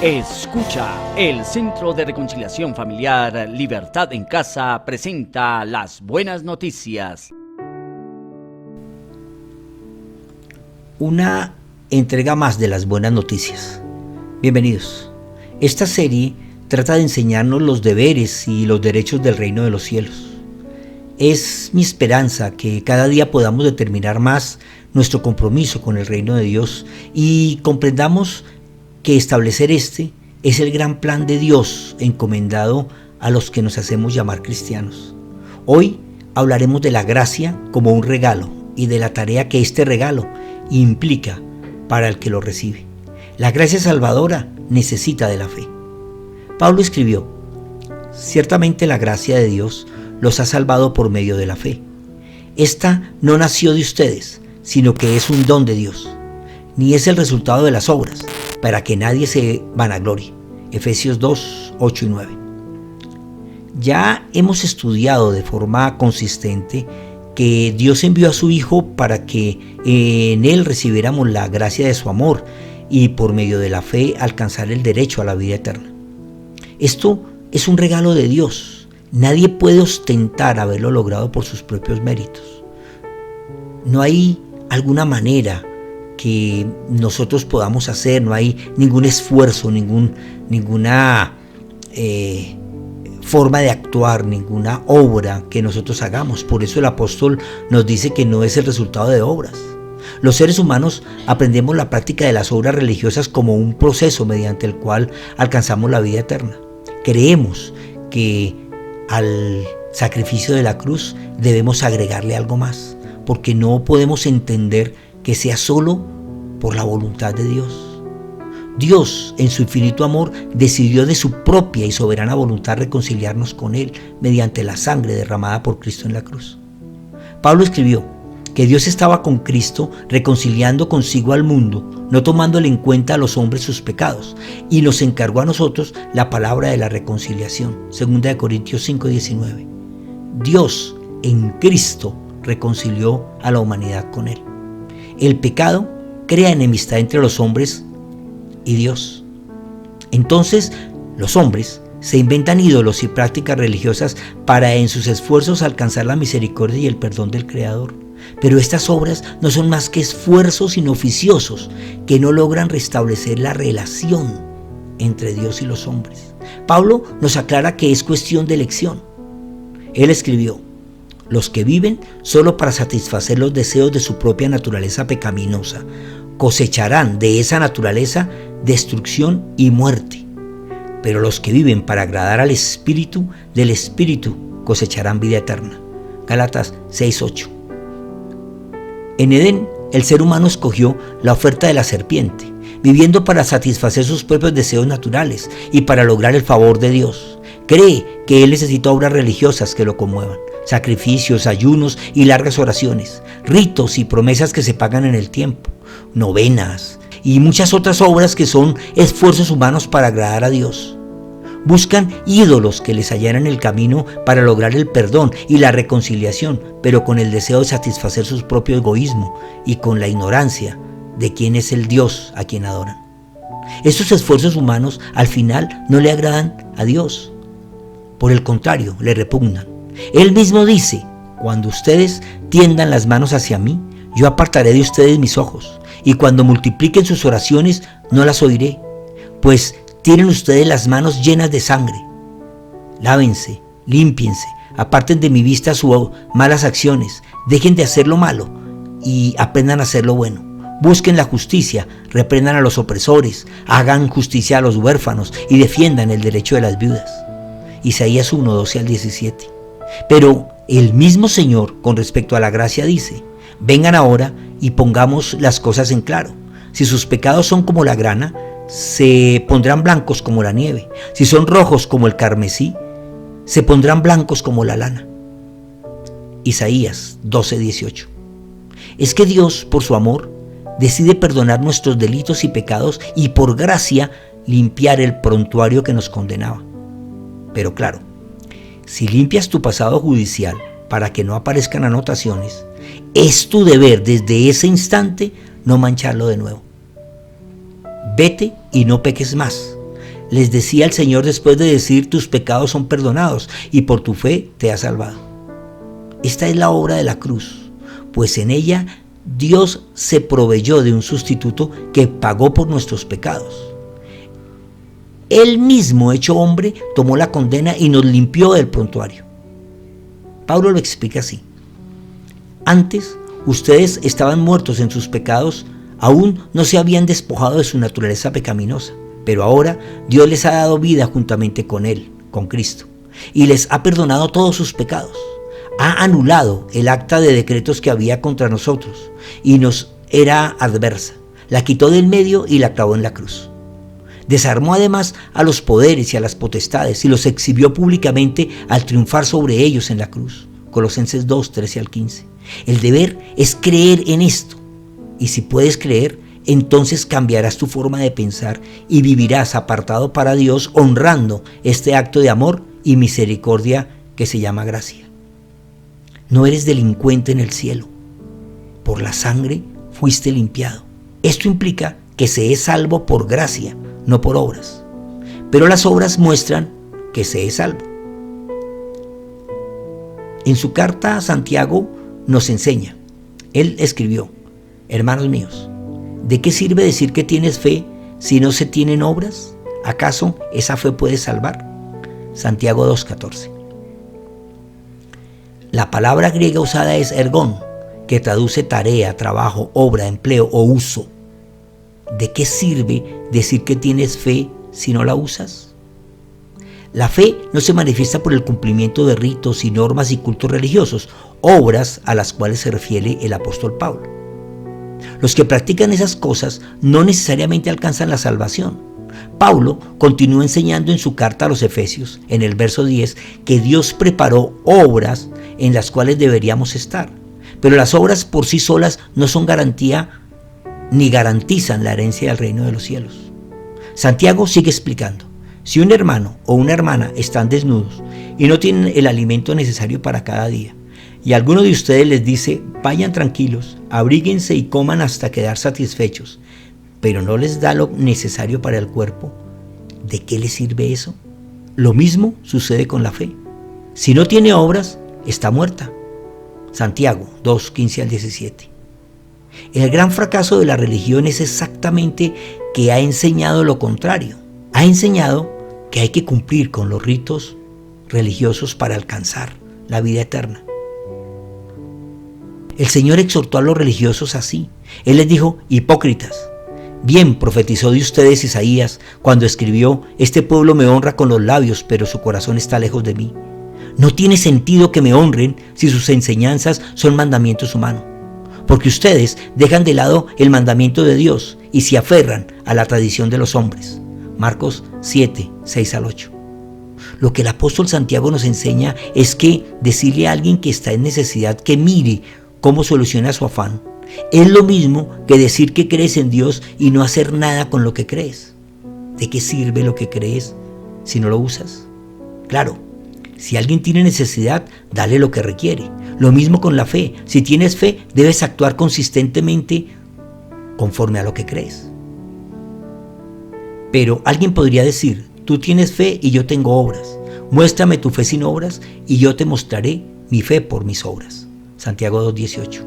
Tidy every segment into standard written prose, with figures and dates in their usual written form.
Escucha, el Centro de Reconciliación Familiar Libertad en Casa presenta las buenas noticias. Una entrega más de las buenas noticias. Bienvenidos. Esta serie trata de enseñarnos los deberes y los derechos del reino de los cielos. Es mi esperanza que cada día podamos determinar más nuestro compromiso con el reino de Dios y comprendamos que establecer este es el gran plan de Dios encomendado a los que nos hacemos llamar cristianos. Hoy hablaremos de la gracia como un regalo y de la tarea que este regalo implica para el que lo recibe. La gracia salvadora necesita de la fe. Pablo escribió: ciertamente la gracia de Dios los ha salvado por medio de la fe. Esta no nació de ustedes, sino que es un don de Dios, ni es el resultado de las obras, para que nadie se vanaglorie. Efesios 2, 8 y 9. Ya hemos estudiado de forma consistente que Dios envió a su Hijo para que en Él recibiéramos la gracia de su amor y por medio de la fe alcanzar el derecho a la vida eterna. Esto es un regalo de Dios. Nadie puede ostentar haberlo logrado por sus propios méritos. No hay alguna manera que nosotros podamos hacer, no hay ningún esfuerzo, ninguna forma de actuar, ninguna obra que nosotros hagamos. Por eso el apóstol nos dice que no es el resultado de obras. Los seres humanos aprendemos la práctica de las obras religiosas como un proceso mediante el cual alcanzamos la vida eterna. Creemos que al sacrificio de la cruz debemos agregarle algo más, porque no podemos entender que sea solo por la voluntad de Dios. Dios, en su infinito amor, decidió de su propia y soberana voluntad reconciliarnos con Él mediante la sangre derramada por Cristo en la cruz. Pablo escribió que Dios estaba con Cristo reconciliando consigo al mundo, no tomándole en cuenta a los hombres sus pecados, y nos encargó a nosotros la palabra de la reconciliación. 2 Corintios 5:19. Dios en Cristo reconcilió a la humanidad con Él. El pecado crea enemistad entre los hombres y Dios. Entonces, los hombres se inventan ídolos y prácticas religiosas para en sus esfuerzos alcanzar la misericordia y el perdón del Creador. Pero estas obras no son más que esfuerzos inoficiosos que no logran restablecer la relación entre Dios y los hombres. Pablo nos aclara que es cuestión de elección. Él escribió: los que viven solo para satisfacer los deseos de su propia naturaleza pecaminosa cosecharán de esa naturaleza destrucción y muerte. Pero los que viven para agradar al Espíritu, del Espíritu cosecharán vida eterna. Gálatas 6:8. En Edén, el ser humano escogió la oferta de la serpiente, viviendo para satisfacer sus propios deseos naturales y para lograr el favor de Dios. Cree que él necesita obras religiosas que lo conmuevan, sacrificios, ayunos y largas oraciones, ritos y promesas que se pagan en el tiempo, novenas y muchas otras obras que son esfuerzos humanos para agradar a Dios. Buscan ídolos que les allanan el camino para lograr el perdón y la reconciliación, pero con el deseo de satisfacer su propio egoísmo y con la ignorancia de quién es el Dios a quien adoran. Estos esfuerzos humanos al final no le agradan a Dios. Por el contrario, le repugnan. Él mismo dice: cuando ustedes tiendan las manos hacia mí, yo apartaré de ustedes mis ojos, y cuando multipliquen sus oraciones, no las oiré, pues tienen ustedes las manos llenas de sangre. Lávense, límpiense, aparten de mi vista sus malas acciones, dejen de hacer lo malo y aprendan a hacer lo bueno. Busquen la justicia, reprendan a los opresores, hagan justicia a los huérfanos y defiendan el derecho de las viudas. Isaías 1, 12 al 17. Pero el mismo Señor, con respecto a la gracia, dice: vengan ahora y pongamos las cosas en claro. Si sus pecados son como la grana, se pondrán blancos como la nieve. Si son rojos como el carmesí, se pondrán blancos como la lana. Isaías 12, 18. Es que Dios, por su amor, decide perdonar nuestros delitos y pecados y por gracia limpiar el prontuario que nos condenaba. Pero claro, si limpias tu pasado judicial para que no aparezcan anotaciones, es tu deber desde ese instante no mancharlo de nuevo. Vete y no peques más, les decía el Señor después de decir: tus pecados son perdonados y por tu fe te has salvado. Esta es la obra de la cruz, pues en ella Dios se proveyó de un sustituto que pagó por nuestros pecados. Él mismo, hecho hombre, tomó la condena y nos limpió del prontuario. Pablo lo explica así: antes ustedes estaban muertos en sus pecados, aún no se habían despojado de su naturaleza pecaminosa, pero ahora Dios les ha dado vida juntamente con Él, con Cristo, y les ha perdonado todos sus pecados. Ha anulado el acta de decretos que había contra nosotros y nos era adversa, la quitó del medio y la clavó en la cruz. Desarmó además a los poderes y a las potestades y los exhibió públicamente al triunfar sobre ellos en la cruz. Colosenses 2, 13 al 15. El deber es creer en esto, y si puedes creer, entonces cambiarás tu forma de pensar y vivirás apartado para Dios, honrando este acto de amor y misericordia que se llama gracia. No eres delincuente en el cielo. Por la sangre fuiste limpiado. Esto implica que se es salvo por gracia, no por obras. Pero las obras muestran que se es salvo. En su carta a Santiago nos enseña. Él escribió: hermanos míos, ¿de qué sirve decir que tienes fe si no se tienen obras? ¿Acaso esa fe puede salvar? Santiago 2:14. La palabra griega usada es ergón, que traduce tarea, trabajo, obra, empleo o uso. ¿De qué sirve decir que tienes fe si no la usas? La fe no se manifiesta por el cumplimiento de ritos y normas y cultos religiosos, obras a las cuales se refiere el apóstol Pablo. Los que practican esas cosas no necesariamente alcanzan la salvación. Pablo continúa enseñando en su carta a los Efesios, en el verso 10, que Dios preparó obras en las cuales deberíamos estar. Pero las obras por sí solas no son garantía ni garantizan la herencia del reino de los cielos. Santiago sigue explicando: si un hermano o una hermana están desnudos y no tienen el alimento necesario para cada día, y alguno de ustedes les dice: vayan tranquilos, abríguense y coman hasta quedar satisfechos, pero no les da lo necesario para el cuerpo, ¿de qué les sirve eso? Lo mismo sucede con la fe. Si no tiene obras, está muerta. Santiago 2, 15 al 17. El gran fracaso de la religión es exactamente que ha enseñado lo contrario. Ha enseñado que hay que cumplir con los ritos religiosos para alcanzar la vida eterna. El Señor exhortó a los religiosos así. Él les dijo: hipócritas, bien profetizó de ustedes Isaías cuando escribió: este pueblo me honra con los labios, pero su corazón está lejos de mí. No tiene sentido que me honren si sus enseñanzas son mandamientos humanos, porque ustedes dejan de lado el mandamiento de Dios y se aferran a la tradición de los hombres. Marcos 7, 6 al 8. Lo que el apóstol Santiago nos enseña es que decirle a alguien que está en necesidad que mire cómo soluciona su afán es lo mismo que decir que crees en Dios y no hacer nada con lo que crees. ¿De qué sirve lo que crees si no lo usas? Claro, si alguien tiene necesidad, dale lo que requiere. Lo mismo con la fe. Si tienes fe, debes actuar consistentemente conforme a lo que crees. Pero alguien podría decir: tú tienes fe y yo tengo obras. Muéstrame tu fe sin obras y yo te mostraré mi fe por mis obras. Santiago 2:18.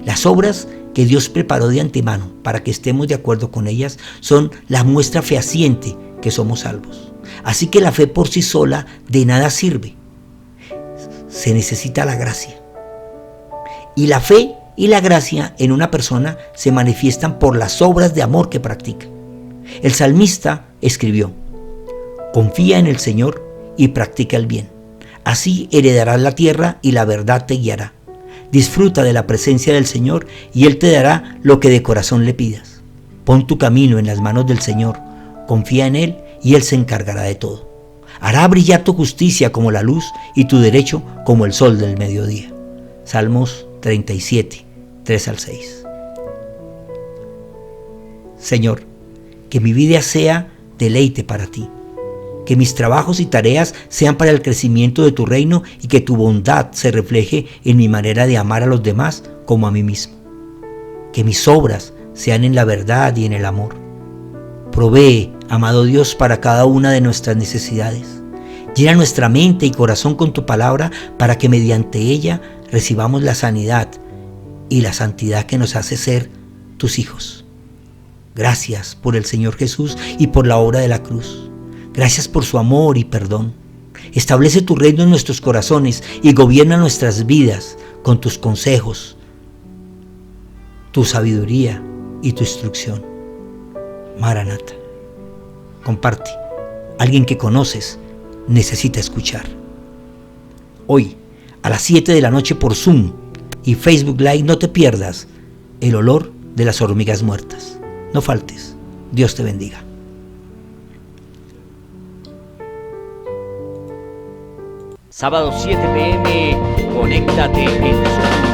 Las obras que Dios preparó de antemano para que estemos de acuerdo con ellas son la muestra fehaciente que somos salvos. Así que la fe por sí sola de nada sirve. Se necesita la gracia. Y la fe y la gracia en una persona se manifiestan por las obras de amor que practica. El salmista escribió: confía en el Señor y practica el bien. Así heredarás la tierra y la verdad te guiará. Disfruta de la presencia del Señor y Él te dará lo que de corazón le pidas. Pon tu camino en las manos del Señor, confía en Él y Él se encargará de todo. Hará brillar tu justicia como la luz y tu derecho como el sol del mediodía. Salmos 37, 3 al 6. Señor, que mi vida sea deleite para ti. Que mis trabajos y tareas sean para el crecimiento de tu reino y que tu bondad se refleje en mi manera de amar a los demás como a mí mismo. Que mis obras sean en la verdad y en el amor. Provee Amado Dios, para cada una de nuestras necesidades. Llena nuestra mente y corazón con tu palabra para que mediante ella recibamos la sanidad y la santidad que nos hace ser tus hijos. Gracias por el Señor Jesús y por la obra de la cruz. Gracias por su amor y perdón. Establece tu reino en nuestros corazones y gobierna nuestras vidas con tus consejos, tu sabiduría y tu instrucción. Maranata. Comparte. Alguien que conoces necesita escuchar. Hoy, a las 7 de la noche por Zoom y Facebook Live, no te pierdas el olor de las hormigas muertas. No faltes. Dios te bendiga. Sábado 7 p.m. Conéctate en Zoom.